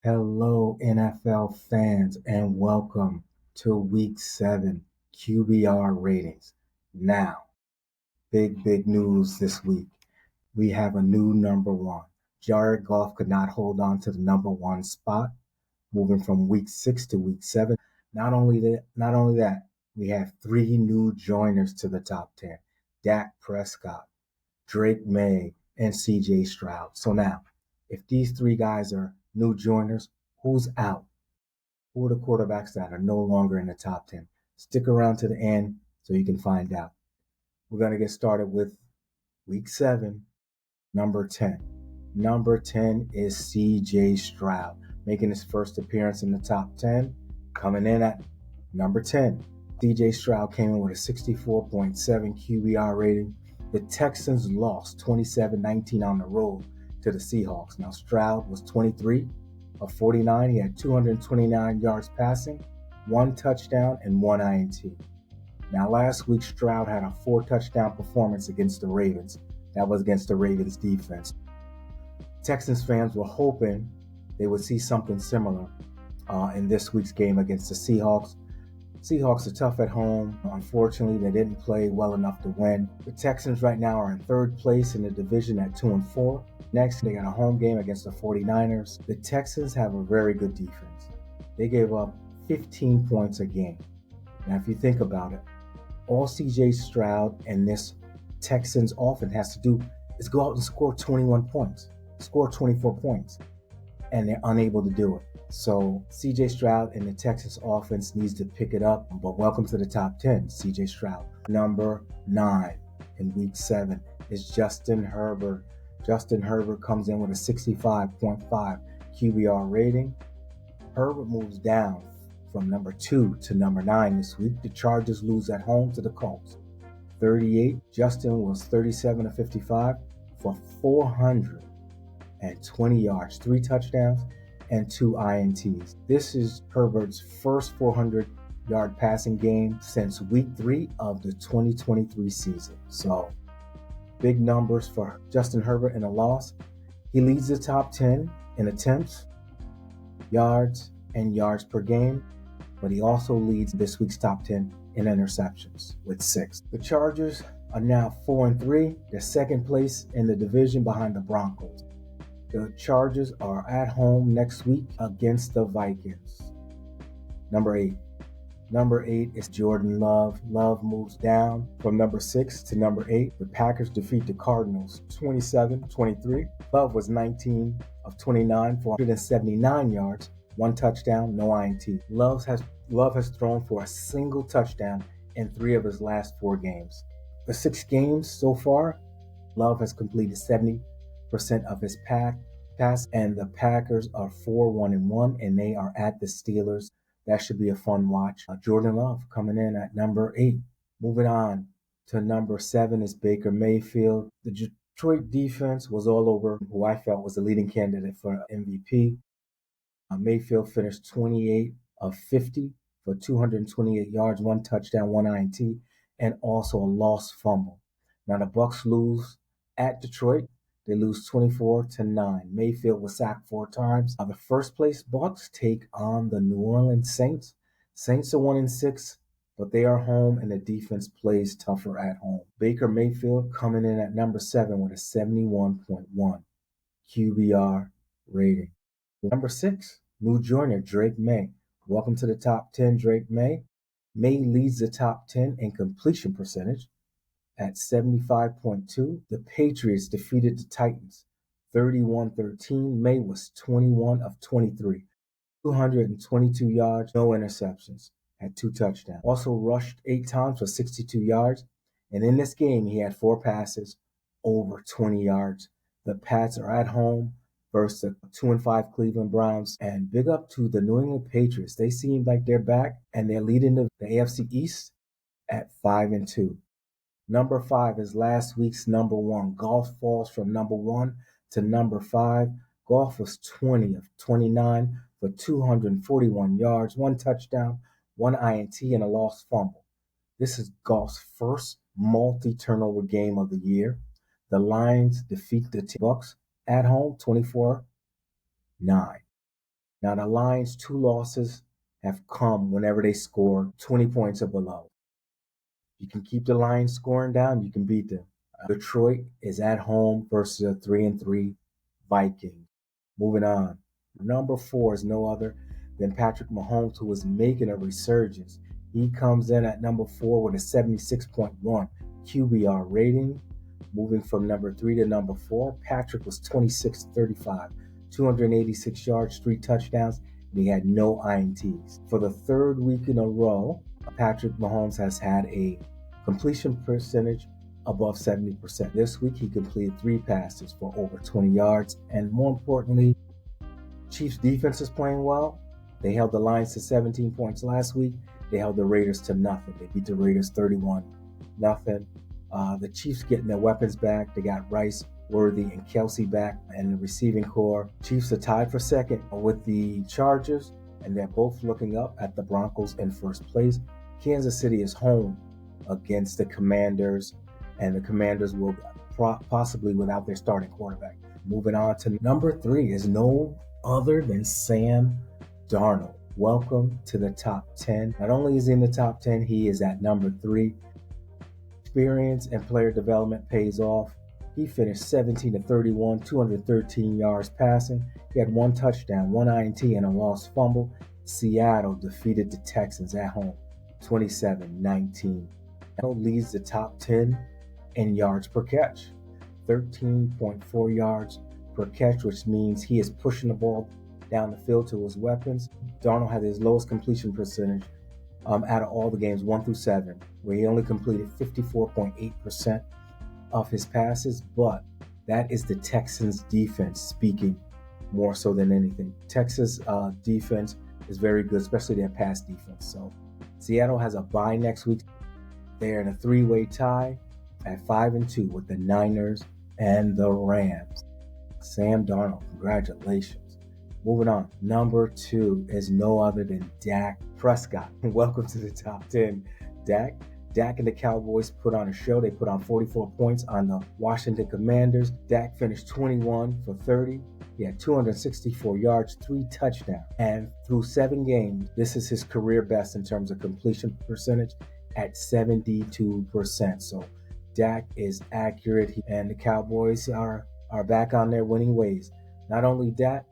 Hello, NFL fans, and welcome to Week 7 QBR ratings. Now, big news this week. We have a new number one. Jared Goff could not hold on to the number one spot, moving from Week 6 to Week 7. Not only that, we have three new joiners to the top 10. Dak Prescott, Drake May, and CJ Stroud. So now, if these three guys are new joiners, who's out? Who are the quarterbacks that are no longer in the top 10? Stick around to the end so you can find out. We're going to get started with week 7, number 10. Number 10 is CJ Stroud, making his first appearance in the top 10, coming in at number 10. CJ Stroud came in with a 64.7 QBR rating. The Texans lost 27-19 on the road to the Seahawks. Now, Stroud was 23 of 49. He had 229 yards passing, one touchdown, and one INT. Now, last week, Stroud had a 4-touchdown performance against the Ravens. That was against the Ravens defense. Texans fans were hoping they would see something similar in this week's game against the Seahawks. Seahawks are tough at home. Unfortunately, they didn't play well enough to win. The Texans right now are in third place in the division at 2-4. Next, they got a home game against the 49ers. The Texans have a very good defense. They gave up 15 points a game. Now, if you think about it, all CJ Stroud and this Texans offense has to do is go out and score 21 points, score 24 points, and they're unable to do it. So CJ Stroud and the Texans offense needs to pick it up. But welcome to the top 10, CJ Stroud. Number 9 in week 7 is Justin Herbert. Justin Herbert comes in with a 65.5 QBR rating. Herbert moves down from number 2 to number 9 this week. The Chargers lose at home to the Colts. 38. Justin was 37 of 55 for 420 yards, 3 touchdowns, and 2 INTs. This is Herbert's first 400-yard passing game since week 3 of the 2023 season. So, big numbers for Justin Herbert in a loss. He leads the top 10 in attempts, yards, and yards per game, but he also leads this week's top 10 in interceptions with 6. The Chargers are now 4-3. They're second place in the division behind the Broncos. The Chargers are at home next week against the Vikings. Number 8. Number 8 is Jordan Love. Love moves down from number 6 to number 8. The Packers defeat the Cardinals 27-23. Love was 19 of 29 for 179 yards, 1 touchdown, no INT. Love has thrown for a single touchdown in 3 of his last 4 games. The 6 games so far, Love has completed 70% of his pass, and the Packers are 4-1-1, and they are at the Steelers. That should be a fun watch. Jordan Love coming in at number 8. Moving on to number 7 is Baker Mayfield. The Detroit defense was all over who I felt was the leading candidate for MVP. Mayfield finished 28 of 50 for 228 yards, 1 touchdown, 1 INT, and also a lost fumble. Now the Bucs lose at Detroit. They lose 24-9. Mayfield was sacked 4 times. The first place Bucs take on the New Orleans Saints. Saints are 1-6, but they are home and the defense plays tougher at home. Baker Mayfield coming in at number 7 with a 71.1 QBR rating. Number 6, new joiner Drake May. Welcome to the top 10, Drake May. May leads the top 10 in completion percentage at 75.2. The Patriots defeated the Titans 31-13. May was 21 of 23, 222 yards, no interceptions, had 2 touchdowns. Also rushed 8 times for 62 yards. And in this game, he had 4 passes over 20 yards. The Pats are at home versus the 2-5 Cleveland Browns. And big up to the New England Patriots. They seem like they're back, and they're leading the AFC East at 5-2. Number 5 is last week's number 1. Goff falls from number 1 to number 5. Goff was 20 of 29 for 241 yards, 1 touchdown, 1 INT, and a lost fumble. This is Goff's first multi-turnover game of the year. The Lions defeat the Bucs at home 24-9. Now, the Lions' 2 losses have come whenever they score 20 points or below. You can keep the Lions scoring down, you can beat them. Detroit is at home versus a 3-3 Vikings. Moving on. Number 4 is no other than Patrick Mahomes, who is making a resurgence. He comes in at number 4 with a 76.1 QBR rating. Moving from number 3 to number 4, Patrick was 26-35, 286 yards, 3 touchdowns, and he had no INTs. For the third week in a row, Patrick Mahomes has had a completion percentage above 70%. This week, he completed 3 passes for over 20 yards. And more importantly, Chiefs defense is playing well. They held the Lions to 17 points last week. They held the Raiders to nothing. They beat the Raiders 31-0. The Chiefs getting their weapons back. They got Rice, Worthy, and Kelsey back in the receiving core. Chiefs are tied for second with the Chargers, and they're both looking up at the Broncos in first place. Kansas City is home against the Commanders, and the Commanders will possibly without their starting quarterback. Moving on to number 3 is no other than Sam Darnold. Welcome to the top 10. Not only is he in the top 10, he is at number 3. Experience and player development pays off. He finished 17-31, 213 yards passing. He had 1 touchdown, 1 INT, and a lost fumble. Seattle defeated the Texans at home, 27-19. Darnold leads the top 10 in yards per catch, 13.4 yards per catch, which means he is pushing the ball down the field to his weapons. Darnold had his lowest completion percentage out of all the games 1 through 7, where he only completed 54.8% of his passes, but that is the Texans defense speaking more so than anything. Texas defense is very good, especially their pass defense. So Seattle has a bye next week. They're in a 3-way tie at 5-2 with the Niners and the Rams. Sam Darnold, congratulations. Moving on, number 2 is no other than Dak Prescott. Welcome to the top 10. Dak and the Cowboys put on a show. They put on 44 points on the Washington Commanders. Dak finished 21 for 30. He had 264 yards, 3 touchdowns. And through 7 games, this is his career best in terms of completion percentage at 72%. So Dak is accurate, and the Cowboys are back on their winning ways. Not only that,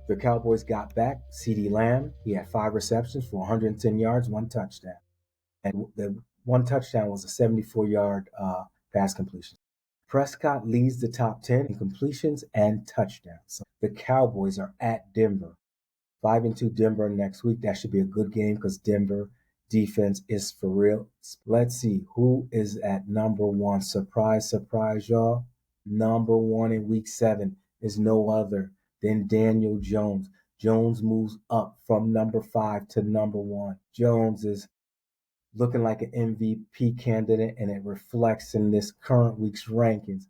the Cowboys got back CeeDee Lamb. He had 5 receptions for 110 yards, 1 touchdown. And the 1 touchdown was a 74-yard pass completion. Prescott leads the top 10 in completions and touchdowns. So the Cowboys are at Denver. 5-2 Denver next week. That should be a good game because Denver defense is for real. Let's see who is at number 1. Surprise, surprise, y'all. Number 1 in week 7 is no other than Daniel Jones. Jones moves up from number 5 to number 1. Jones is looking like an MVP candidate, and it reflects in this current week's rankings.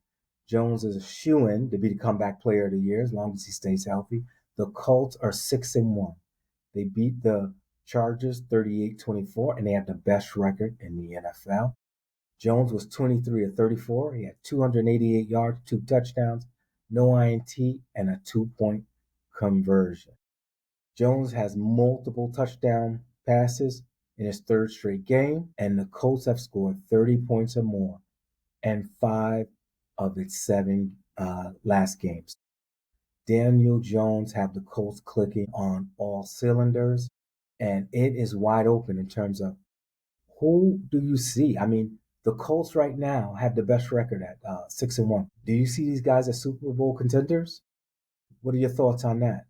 Jones is a shoo-in to be the comeback player of the year as long as he stays healthy. The Colts are 6-1. They beat the Chargers 38-24, and they have the best record in the NFL. Jones was 23 of 34. He had 288 yards, 2 touchdowns, no INT, and a 2-point conversion. Jones has multiple touchdown passes in his 3rd straight game, and the Colts have scored 30 points or more in 5 of its 7 last games. Daniel Jones have the Colts clicking on all cylinders, and it is wide open in terms of who do you see? I mean, the Colts right now have the best record at 6-1. Do you see these guys as Super Bowl contenders? What are your thoughts on that?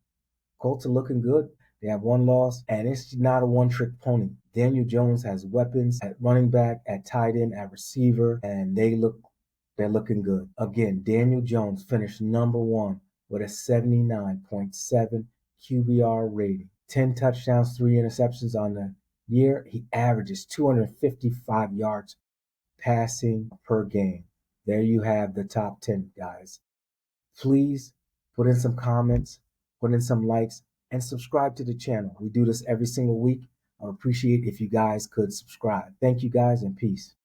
Colts are looking good. They have 1 loss, and it's not a one-trick pony. Daniel Jones has weapons at running back, at tight end, at receiver, and they're looking good. Again, Daniel Jones finished number 1 with a 79.7 QBR rating. 10 touchdowns, 3 interceptions on the year. He averages 255 yards passing per game. There you have the top 10, guys. Please put in some comments, put in some likes, and subscribe to the channel. We do this every single week. I would appreciate if you guys could subscribe. Thank you guys, and peace.